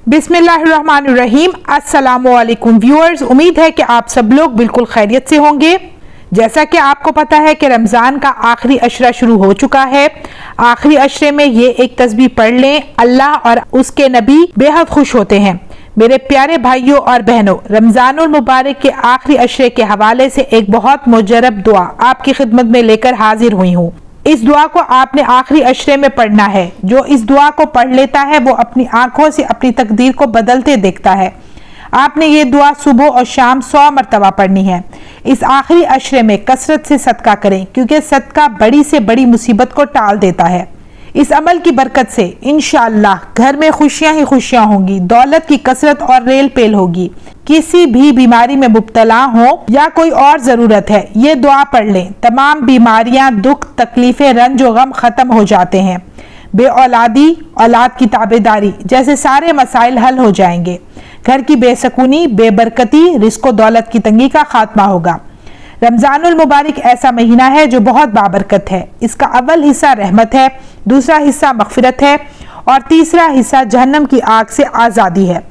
बिस्मिल्लाहिर्रहमानिर्रहीम। अस्सलामुअलैकुम व्यूअर्स, उम्मीद है कि आप सब लोग बिल्कुल खैरियत से होंगे। जैसा कि आपको पता है कि रमज़ान का आखिरी अशरा शुरू हो चुका है। आखिरी अशरे में ये एक तस्बीह पढ़ लें, अल्लाह और उसके नबी बेहद खुश होते हैं। मेरे प्यारे भाइयों और बहनों, रमज़ानुल मुबारक के आखिरी अशरे के हवाले से एक बहुत मुजरब दुआ आपकी खिदमत में लेकर हाजिर हुई हूँ। इस दुआ को आपने आखिरी अशरे में पढ़ना है। जो इस दुआ को पढ़ लेता है वो अपनी आंखों से अपनी तकदीर को बदलते देखता है। आपने ये दुआ सुबह और शाम 100 मरतबा पढ़नी है। इस आखिरी अशरे में कसरत से सदका करें, क्योंकि सदका बड़ी से बड़ी मुसीबत को टाल देता है। इस अमल की बरकत से इंशाअल्लाह घर में खुशियां ही खुशियां होंगी, दौलत की कसरत और रेल पेल होगी। किसी भी बीमारी में मुब्तला हो या कोई और ज़रूरत है, ये दुआ पढ़ लें। तमाम बीमारियां, दुख, तकलीफ़ें, रंज व गम ख़त्म हो जाते हैं। बे औलादी, औलाद की ताबेदारी जैसे सारे मसाइल हल हो जाएंगे। घर की बेसकूनी, बेबरकती, रिज़्क़ दौलत की तंगी का खात्मा होगा। रमज़ानुल मुबारक ऐसा महीना है जो बहुत बाबरकत है। इसका अव्वल हिस्सा रहमत है, दूसरा हिस्सा मग़फ़िरत है और तीसरा हिस्सा जहन्नम की आग से आज़ादी है।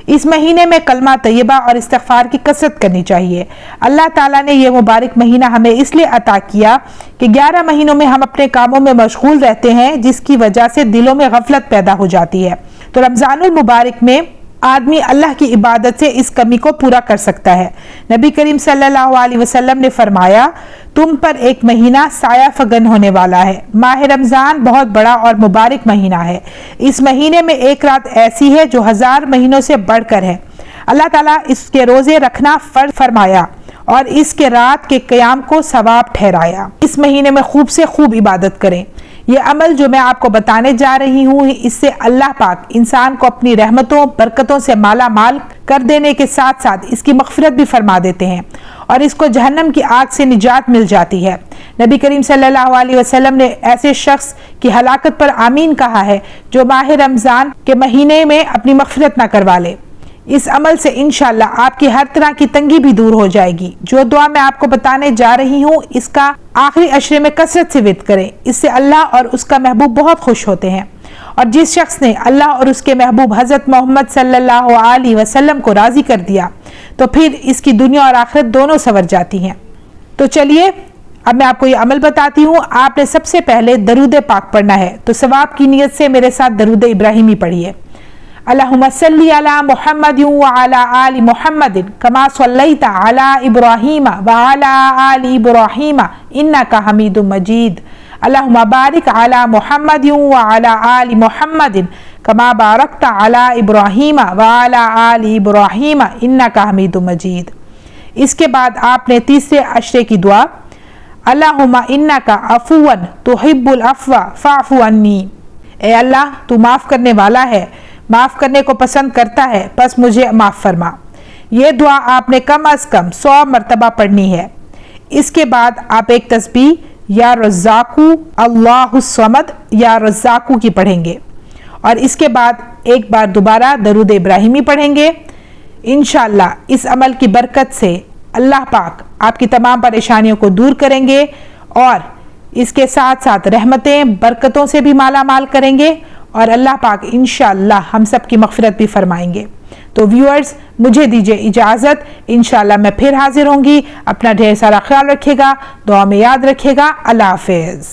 इस महीने में कलमा तैयबा और इस्तिग़फ़ार की कसरत करनी चाहिए। अल्लाह ताला ने यह मुबारक महीना हमें इसलिए अता किया कि 11 महीनों में हम अपने कामों में मशगूल रहते हैं, जिसकी वजह से दिलों में गफलत पैदा हो जाती है। तो रमज़ानुल मुबारक में आदमी अल्लाह की इबादत से इस कमी को पूरा कर सकता है। नबी करीम सल्लल्लाहु अलैहि वसल्लम ने फरमाया, तुम पर एक महीना साया फगन होने वाला है। माह रमज़ान बहुत बड़ा और मुबारक महीना है। इस महीने में एक रात ऐसी है जो 1000 महीनों से बढ़कर है। अल्लाह ताला इसके रोज़े रखना फर्ज फरमाया और इसके रात के क़याम को सवाब ठहराया। इस महीने में खूब से खूब इबादत करें। ये अमल जो मैं आपको बताने जा रही हूँ, इससे अल्लाह पाक इंसान को अपनी रहमतों बरकतों से माला माल कर देने के साथ साथ इसकी मग़फ़िरत भी फरमा देते हैं और इसको जहन्नम की आग से निजात मिल जाती है। नबी करीम सल्लल्लाहु अलैहि वसल्लम ने ऐसे शख्स की हलाकत पर आमीन कहा है जो माह रमज़ान के महीने में अपनी मग़फ़िरत न करवा ले। इस अमल से इंशाअल्लाह आपकी हर तरह की तंगी भी दूर हो जाएगी। जो दुआ मैं आपको बताने जा रही हूँ, इसका आखिरी अशरे में कसरत से विर्द करें। इससे अल्लाह और उसका महबूब बहुत खुश होते हैं। और जिस शख्स ने अल्लाह और उसके महबूब हज़रत मोहम्मद सल्लल्लाहु अलैहि वसल्लम को राज़ी कर दिया, तो फिर इसकी दुनिया और आखिरत दोनों संवर जाती हैं। तो चलिए अब मैं आपको ये अमल बताती हूँ। आपने सबसे पहले दरूद पाक पढ़ना है, तो सवाब की नीयत से मेरे साथ दरूद इब्राहिमी पढ़िए। अल्लाहुम्मा सल्ली अला मुहम्मद व अला आलि मुहम्मद कमा सल्लैता अला इब्राहीम व अला आलि इब्राहीम इन्नका हमीदुम मजीद। अल्लाहुम्मा बारिक अला मुहम्मद व अला आलि मुहम्मद कमा बारकता अला इब्राहीम व अला आलि इब्राहीम इन्नका हमीदुम मजीद। इसके बाद आपने तीसरे अशरे की दुआ, अल्लाहुम्मा इन्नका अफ़ुवन तुहिब्बुल अफ़्वा फ़अफ़ु अन्नी। ए अल्लाह, तू माफ़ करने वाला है, माफ़ करने को पसंद करता है, बस मुझे माफ़ फरमा। ये दुआ आपने कम अज़ कम 100 मरतबा पढ़नी है। इसके बाद आप एक तस्बीह या रज़्ज़ाक़ू अल्लाहुस समद या रज़्ज़ाक़ू की पढ़ेंगे और इसके बाद एक बार दोबारा दरूद इब्राहिमी पढ़ेंगे। इंशाअल्लाह इस अमल की बरकत से अल्लाह पाक आपकी तमाम परेशानियों को दूर करेंगे और इसके साथ साथ रहमतें बरकतों से भी माला माल करेंगे और अल्लाह पाक इंशाअल्लाह हम सब की मग़फ़िरत भी फरमाएंगे। तो व्यूअर्स, मुझे दीजिए इजाज़त। इंशाअल्लाह मैं फिर हाजिर होंगी। अपना ढेर सारा ख्याल रखिएगा, दुआ में याद रखिएगा। अल्लाह हाफ़िज़।